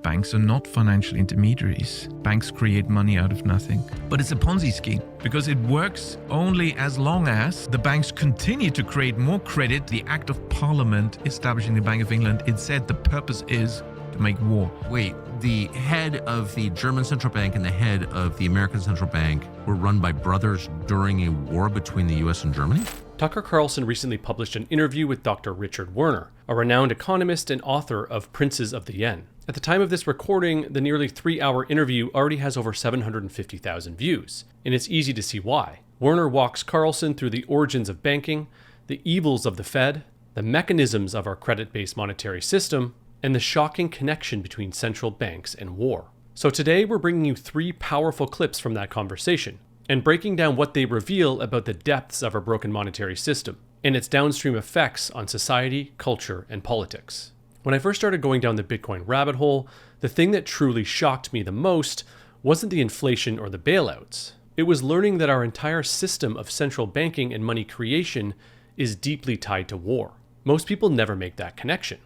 Banks are not financial intermediaries. Banks create money out of nothing. But it's a Ponzi scheme because it works only as long as the banks continue to create more credit. The Act of Parliament establishing the Bank of England, it said the purpose is to make war. Wait, the head of the German central bank and the head of the American central bank were run by brothers during a war between the US and Germany? Tucker Carlson recently published an interview with Dr. Richard Werner, a renowned economist and author of Princes of the Yen. At the time of this recording, the nearly 3-hour interview already has over 750,000 views, and it's easy to see why. Werner walks Carlson through the origins of banking, the evils of the Fed, the mechanisms of our credit-based monetary system, and the shocking connection between central banks and war. So today we're bringing you 3 powerful clips from that conversation, and breaking down what they reveal about the depths of our broken monetary system, and its downstream effects on society, culture, and politics. When I first started going down the Bitcoin rabbit hole, the thing that truly shocked me the most wasn't the inflation or the bailouts. It was learning that our entire system of central banking and money creation is deeply tied to war. Most people never make that connection,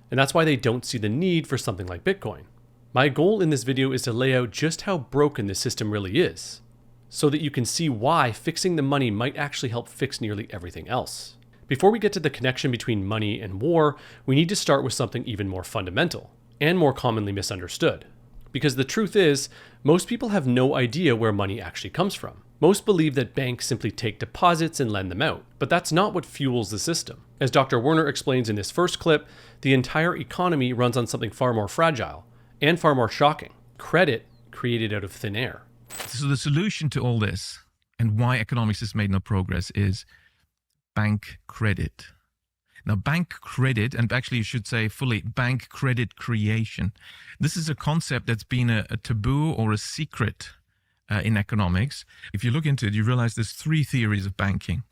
and that's why they don't see the need for something like Bitcoin. My goal in this video is to lay out just how broken this system really is, so that you can see why fixing the money might actually help fix nearly everything else. Before we get to the connection between money and war, we need to start with something even more fundamental, and more commonly misunderstood. Because the truth is, most people have no idea where money actually comes from. Most believe that banks simply take deposits and lend them out, but that's not what fuels the system. As Dr. Werner explains in this first clip, the entire economy runs on something far more fragile, and far more shocking: credit created out of thin air. So the solution to all this, and why economics has made no progress, is bank credit. Now, bank credit, and actually you should say fully, bank credit creation. This is a concept that's been a taboo or a secret in economics. If you look into it, you realize there's 3 theories of banking.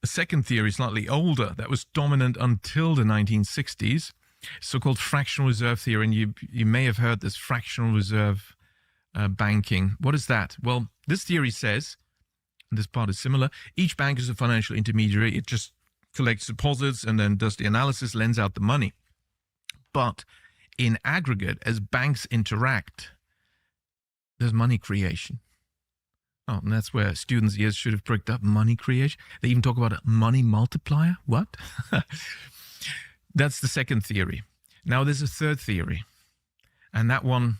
A second theory, slightly older, that was dominant until the 1960s, so-called fractional reserve theory, and you may have heard this fractional reserve banking. What is that? Well, this theory says, and this part is similar, each bank is a financial intermediary. It just collects deposits and then does the analysis, lends out the money. But in aggregate, as banks interact, there's money creation. Oh, and that's where students' ears should have pricked up: money creation. They even talk about a money multiplier. What? That's the second theory. Now there's a third theory, and that one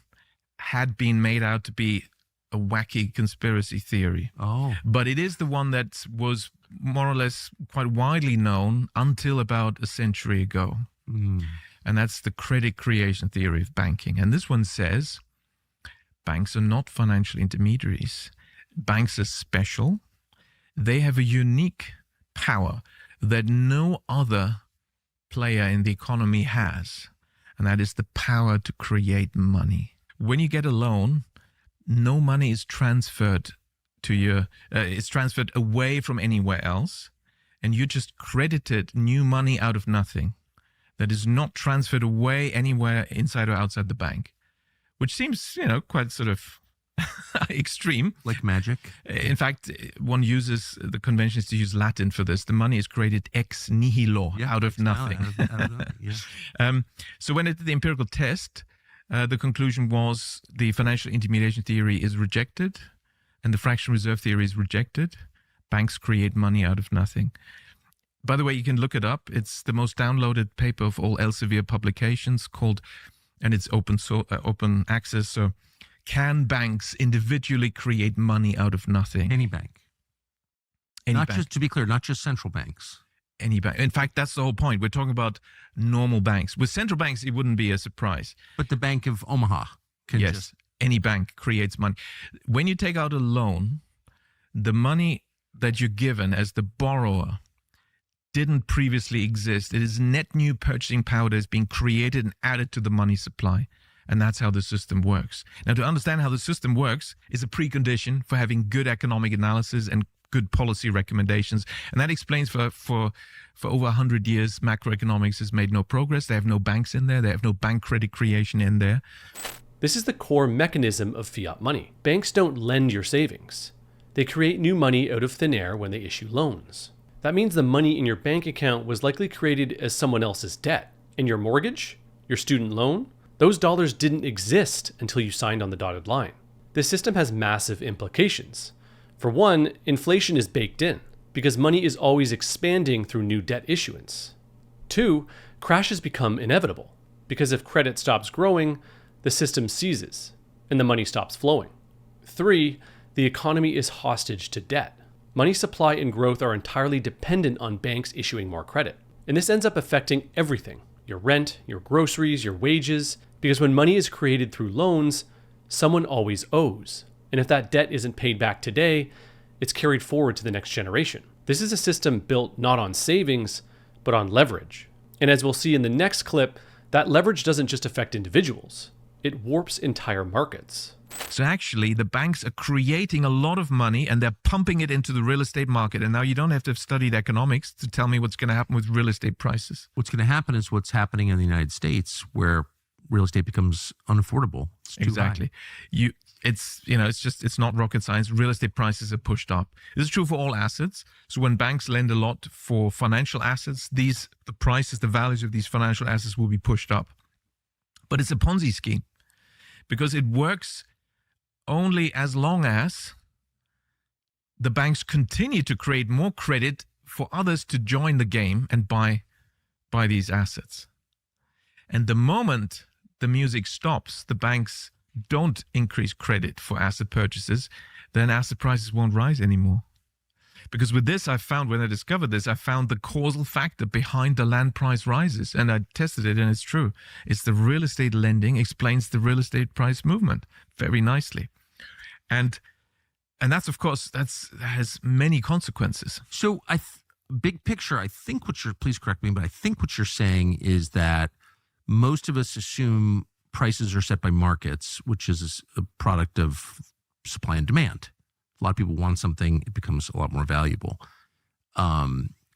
had been made out to be a wacky conspiracy theory. Oh. But it is the one that was more or less quite widely known until about a century ago. And that's the credit creation theory of banking. And this one says banks are not financial intermediaries. Banks are special. They have a unique power that no other player in the economy has, and that is the power to create money. When you get a loan, no money is transferred to you. It's transferred away from anywhere else, and you just credited new money out of nothing that is not transferred away anywhere inside or outside the bank, which seems, quite sort of extreme. Like magic? In fact, one uses, the convention is to use Latin for this. The money is created ex nihilo, out of nothing. So when it did the empirical test, the conclusion was the financial intermediation theory is rejected and the fractional reserve theory is rejected. Banks create money out of nothing. By the way, you can look it up. It's the most downloaded paper of all Elsevier publications and it's open access. So, can banks individually create money out of nothing? Any bank. Just to be clear, not just central banks. Any bank. In fact, that's the whole point. We're talking about normal banks. With central banks, it wouldn't be a surprise. But the Bank of Omaha can just... Any bank creates money. When you take out a loan, the money that you're given as the borrower didn't previously exist. It is net new purchasing power that is being created and added to the money supply. And that's how the system works. Now, to understand how the system works is a precondition for having good economic analysis and good policy recommendations. And that explains for over 100 years, macroeconomics has made no progress. They have no banks in there. They have no bank credit creation in there. This is the core mechanism of fiat money. Banks don't lend your savings. They create new money out of thin air when they issue loans. That means the money in your bank account was likely created as someone else's debt. And your mortgage, your student loan, Those dollars didn't exist until you signed on the dotted line. This system has massive implications. For one, inflation is baked in, because money is always expanding through new debt issuance. Two, crashes become inevitable, because if credit stops growing, the system seizes, and the money stops flowing. Three, the economy is hostage to debt. Money supply and growth are entirely dependent on banks issuing more credit. And this ends up affecting everything: your rent, your groceries, your wages, because when money is created through loans, someone always owes. And if that debt isn't paid back today, it's carried forward to the next generation. This is a system built not on savings, but on leverage. And as we'll see in the next clip, that leverage doesn't just affect individuals, it warps entire markets. So actually, the banks are creating a lot of money and they're pumping it into the real estate market. And now you don't have to have studied economics to tell me what's going to happen with real estate prices. What's going to happen is what's happening in the United States, where real estate becomes unaffordable. It's too Exactly. high. It's not rocket science. Real estate prices are pushed up. This is true for all assets. So when banks lend a lot for financial assets, the values of these financial assets will be pushed up. But it's a Ponzi scheme because it works only as long as the banks continue to create more credit for others to join the game and buy these assets. And the moment the music stops, the banks don't increase credit for asset purchases, then asset prices won't rise anymore. Because with this, when I discovered this, I found the causal factor behind the land price rises. And I tested it and it's true. It's the real estate lending explains the real estate price movement very nicely. And that's, of course, that has many consequences. So big picture, please correct me, but I think what you're saying is that most of us assume prices are set by markets, which is a product of supply and demand. A lot of people want something, it becomes a lot more valuable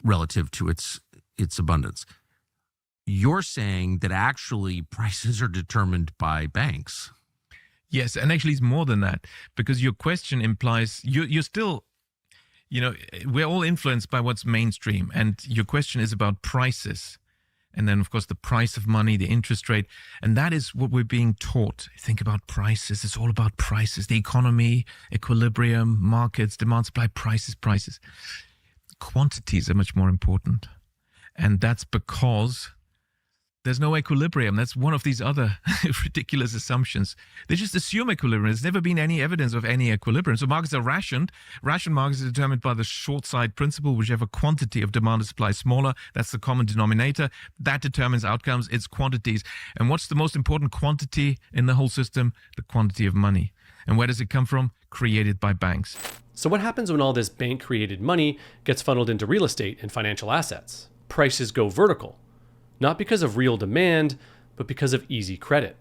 relative to its abundance. You're saying that actually prices are determined by banks. Yes, and actually it's more than that, because your question implies you're still, we're all influenced by what's mainstream, and your question is about prices. And then, of course, the price of money, the interest rate. And that is what we're being taught. Think about prices. It's all about prices. The economy, equilibrium, markets, demand, supply, prices. Quantities are much more important. And that's because there's no equilibrium. That's one of these other ridiculous assumptions. They just assume equilibrium. There's never been any evidence of any equilibrium. So markets are rationed. Rationed markets are determined by the short side principle, whichever quantity of demand and supply is smaller. That's the common denominator. That determines outcomes. It's quantities. And what's the most important quantity in the whole system? The quantity of money. And where does it come from? Created by banks. So what happens when all this bank-created money gets funneled into real estate and financial assets? Prices go vertical. Not because of real demand, but because of easy credit.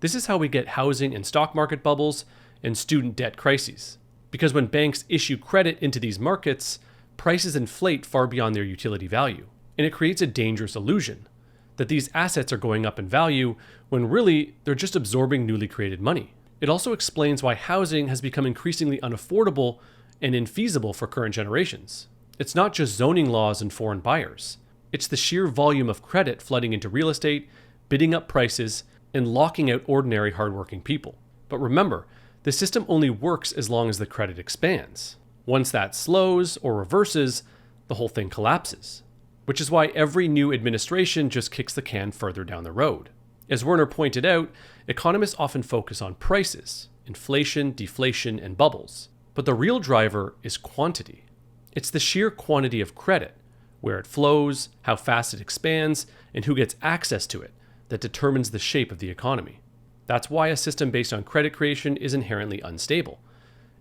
This is how we get housing and stock market bubbles and student debt crises. Because when banks issue credit into these markets, prices inflate far beyond their utility value. And it creates a dangerous illusion that these assets are going up in value when really they're just absorbing newly created money. It also explains why housing has become increasingly unaffordable and infeasible for current generations. It's not just zoning laws and foreign buyers. It's the sheer volume of credit flooding into real estate, bidding up prices, and locking out ordinary hardworking people. But remember, the system only works as long as the credit expands. Once that slows or reverses, the whole thing collapses. Which is why every new administration just kicks the can further down the road. As Werner pointed out, economists often focus on prices, inflation, deflation, and bubbles. But the real driver is quantity. It's the sheer quantity of credit, where it flows, how fast it expands, and who gets access to it, that determines the shape of the economy. That's why a system based on credit creation is inherently unstable.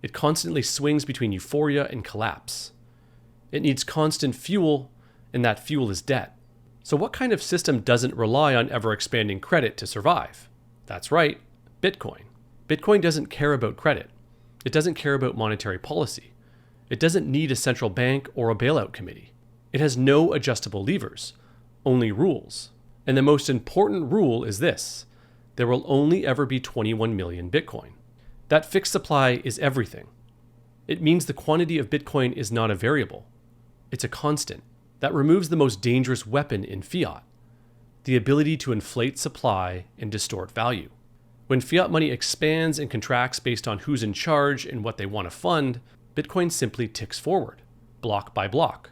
It constantly swings between euphoria and collapse. It needs constant fuel, and that fuel is debt. So what kind of system doesn't rely on ever-expanding credit to survive? That's right, Bitcoin. Bitcoin doesn't care about credit. It doesn't care about monetary policy. It doesn't need a central bank or a bailout committee. It has no adjustable levers, only rules. And the most important rule is this: there will only ever be 21 million Bitcoin. That fixed supply is everything. It means the quantity of Bitcoin is not a variable. It's a constant. That removes the most dangerous weapon in fiat, the ability to inflate supply and distort value. When fiat money expands and contracts based on who's in charge and what they want to fund, Bitcoin simply ticks forward, block by block,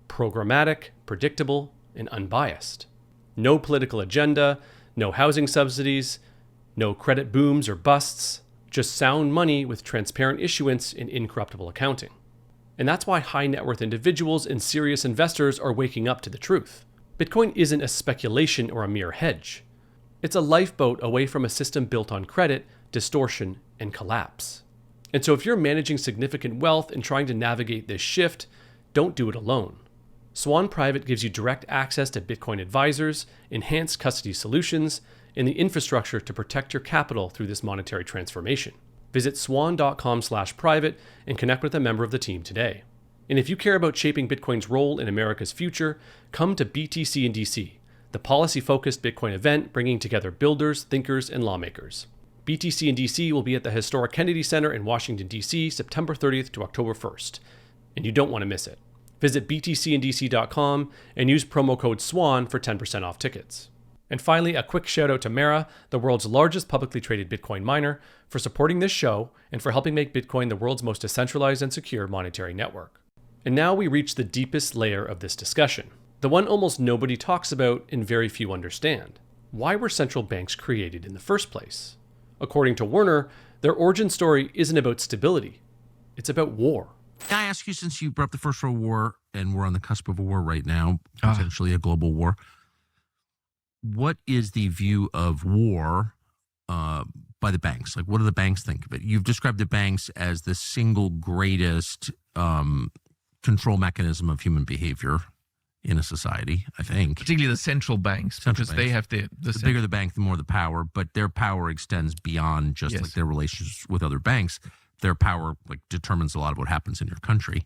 programmatic, predictable, and unbiased. No political agenda, no housing subsidies, no credit booms or busts, just sound money with transparent issuance and incorruptible accounting. And that's why high net worth individuals and serious investors are waking up to the truth. Bitcoin isn't a speculation or a mere hedge. It's a lifeboat away from a system built on credit, distortion, and collapse. And so if you're managing significant wealth and trying to navigate this shift, don't do it alone. Swan Private gives you direct access to Bitcoin advisors, enhanced custody solutions, and the infrastructure to protect your capital through this monetary transformation. Visit swan.com/private and connect with a member of the team today. And if you care about shaping Bitcoin's role in America's future, come to BTC in DC, the policy-focused Bitcoin event bringing together builders, thinkers, and lawmakers. BTC in DC will be at the historic Kennedy Center in Washington, D.C., September 30th to October 1st, and you don't want to miss it. Visit btcindc.com and use promo code SWAN for 10% off tickets. And finally, a quick shout out to Mara, the world's largest publicly traded Bitcoin miner, for supporting this show and for helping make Bitcoin the world's most decentralized and secure monetary network. And now we reach the deepest layer of this discussion, the one almost nobody talks about and very few understand. Why were central banks created in the first place? According to Werner, their origin story isn't about stability, it's about war. Can I ask you, since you brought up the First World War, and we're on the cusp of a war right now, potentially a global war, what is the view of war by the banks? Like, what do the banks think of it? You've described the banks as the single greatest control mechanism of human behavior in a society, I think. Particularly the central banks, because they have the bigger the bank, the more the power, but their power extends beyond just like their relations with other banks. Their power like determines a lot of what happens in your country.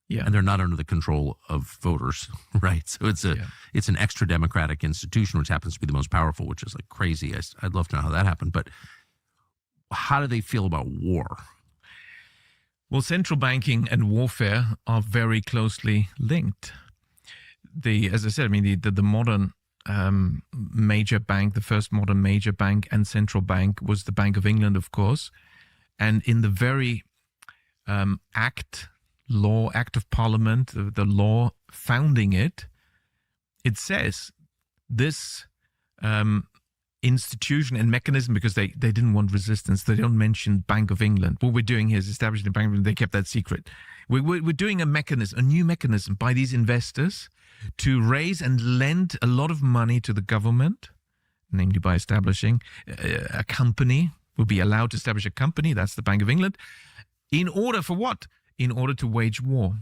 Yeah. And they're not under the control of voters, right? So it's an extra democratic institution, which happens to be the most powerful, which is like crazy. I'd love to know how that happened. But how do they feel about war? Well, central banking and warfare are very closely linked. As I said, I mean, the modern major bank, the first modern major bank and central bank was the Bank of England, of course. And in the very act of parliament, the law founding it, it says this institution and mechanism, because they didn't want resistance. They don't mention Bank of England. What we're doing here is establishing the Bank of England. They kept that secret. We're doing a new mechanism by these investors to raise and lend a lot of money to the government, namely by establishing a company. Will be allowed to establish a company, that's the Bank of England, in order for what? In order to wage war.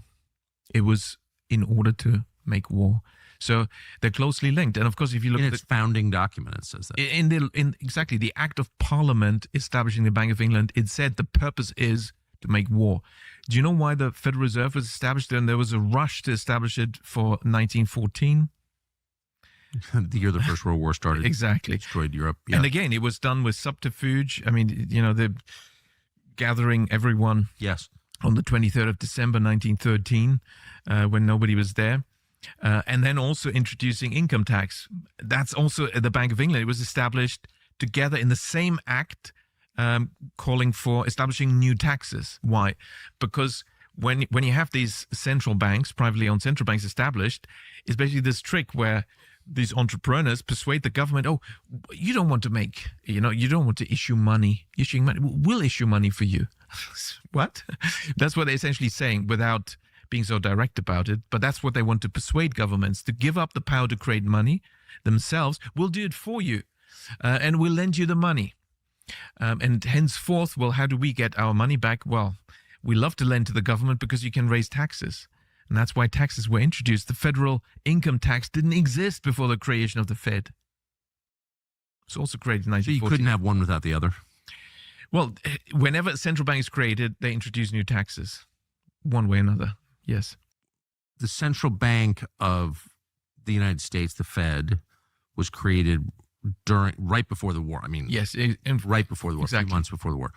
It was in order to make war. So they're closely linked. And of course, if you look at its founding document, it says that. In exactly the Act of Parliament establishing the Bank of England, it said the purpose is to make war. Do you know why the Federal Reserve was established? And there was a rush to establish it for 1914. The year the First World War started. Exactly. Destroyed Europe. Yeah. And again, it was done with subterfuge. I mean, they're gathering everyone on the 23rd of December, 1913, when nobody was there. And then also introducing income tax. That's also the Bank of England. It was established together in the same act, calling for establishing new taxes. Why? Because when you have these central banks, privately owned central banks established, it's basically this trick where these entrepreneurs persuade the government, oh, you don't want to issue money. Issuing money, we'll issue money for you. What? That's what they're essentially saying without being so direct about it. But that's what they want to persuade governments to give up the power to create money themselves. We'll do it for you, and we'll lend you the money. And henceforth, well, how do we get our money back? Well, we love to lend to the government because you can raise taxes. And that's why taxes were introduced. The federal income tax didn't exist before the creation of the Fed. It's also created in 1940. So you couldn't have one without the other? Well, whenever a central bank is created, they introduce new taxes, one way or another. Yes. The central bank of the United States, the Fed, was created right before the war. I mean, yes, right before the war, exactly. A few months before the war.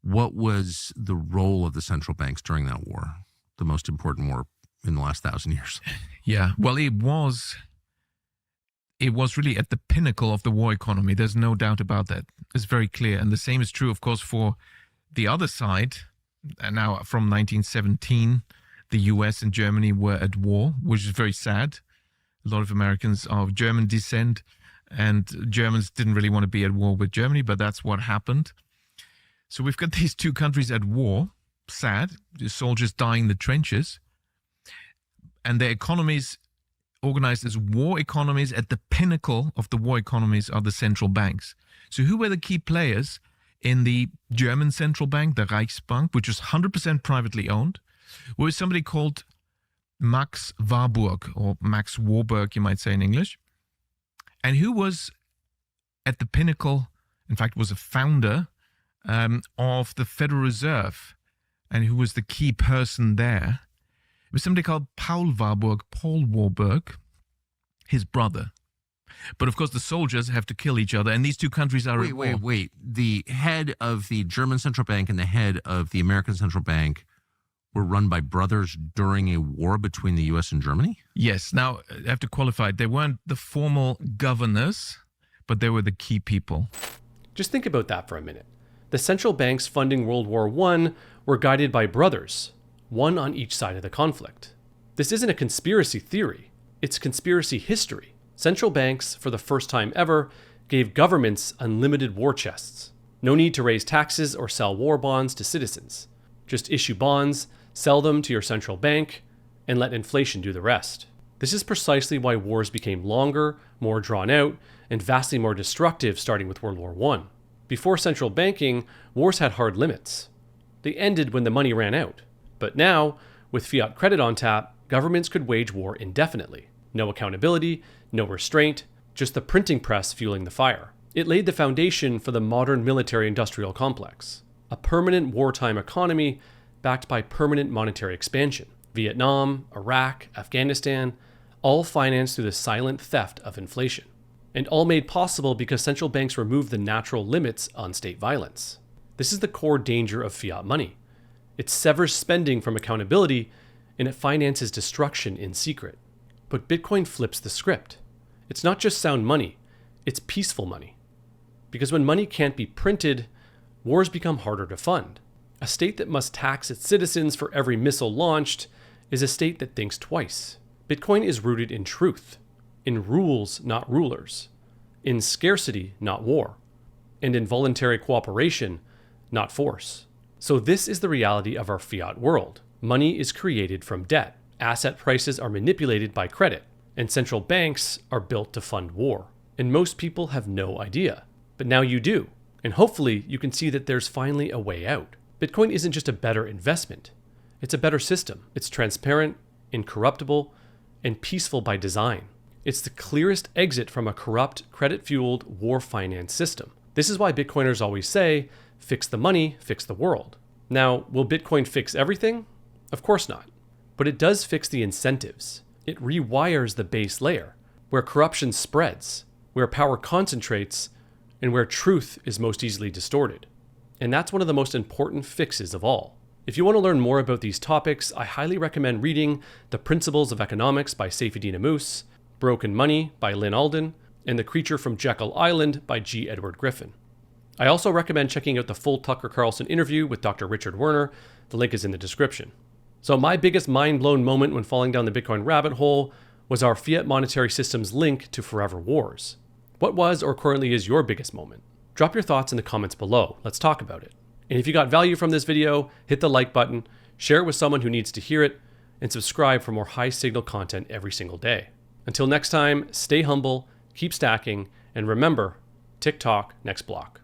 What was the role of the central banks during that war, the most important war in the last 1,000 years? Yeah, well, it was it was really at the pinnacle of the war economy. There's no doubt about that. It's very clear. And the same is true, of course, for the other side. And now from 1917, the US and Germany were at war, which is very sad. A lot of Americans are of German descent, and Germans didn't really want to be at war with Germany, but that's what happened. So we've got these two countries at war, sad, the soldiers dying in the trenches, and their economies organized as war economies. At the pinnacle of the war economies are the central banks. So who were the key players in the German central bank, the Reichsbank, which was 100% privately owned? Well, was somebody called Max Warburg, or Max Warburg, you might say in English, and who was at the pinnacle, in fact, was a founder of the Federal Reserve, and who was the key person there. It was somebody called Paul Warburg, his brother. But of course, the soldiers have to kill each other, and these two countries are at war. Wait. The head of the German central bank and the head of the American central bank were run by brothers during a war between the U.S. and Germany? Yes. Now, I have to qualify it. They weren't the formal governors, but they were the key people. Just think about that for a minute. The central banks funding World War I were guided by brothers, one on each side of the conflict. This isn't a conspiracy theory. It's conspiracy history. Central banks, for the first time ever, gave governments unlimited war chests. No need to raise taxes or sell war bonds to citizens. Just issue bonds, sell them to your central bank, and let inflation do the rest. This is precisely why wars became longer, more drawn out, and vastly more destructive starting with World War I. Before central banking, wars had hard limits. They ended when the money ran out. But now, with fiat credit on tap, governments could wage war indefinitely. No accountability, no restraint, just the printing press fueling the fire. It laid the foundation for the modern military-industrial complex. A permanent wartime economy backed by permanent monetary expansion. Vietnam, Iraq, Afghanistan, all financed through the silent theft of inflation. And all made possible because central banks removed the natural limits on state violence. This is the core danger of fiat money. It severs spending from accountability, and it finances destruction in secret. But Bitcoin flips the script. It's not just sound money, it's peaceful money. Because when money can't be printed, wars become harder to fund. A state that must tax its citizens for every missile launched is a state that thinks twice. Bitcoin is rooted in truth, in rules, not rulers, in scarcity, not war, and in voluntary cooperation, not force. So this is the reality of our fiat world. Money is created from debt. Asset prices are manipulated by credit, and central banks are built to fund war. And most people have no idea. But now you do. And hopefully you can see that there's finally a way out. Bitcoin isn't just a better investment. It's a better system. It's transparent, incorruptible, and peaceful by design. It's the clearest exit from a corrupt, credit-fueled war finance system. This is why Bitcoiners always say, fix the money, fix the world. Now, will Bitcoin fix everything? Of course not. But it does fix the incentives. It rewires the base layer, where corruption spreads, where power concentrates, and where truth is most easily distorted. And that's one of the most important fixes of all. If you want to learn more about these topics, I highly recommend reading The Principles of Economics by Seyfedin Ammous, Broken Money by Lynn Alden, and The Creature from Jekyll Island by G. Edward Griffin. I also recommend checking out the full Tucker Carlson interview with Dr. Richard Werner. The link is in the description. So my biggest mind-blown moment when falling down the Bitcoin rabbit hole was our fiat monetary system's link to forever wars. What was or currently is your biggest moment? Drop your thoughts in the comments below. Let's talk about it. And if you got value from this video, hit the like button, share it with someone who needs to hear it, and subscribe for more high signal content every single day. Until next time, stay humble, keep stacking, and remember, TikTok next block.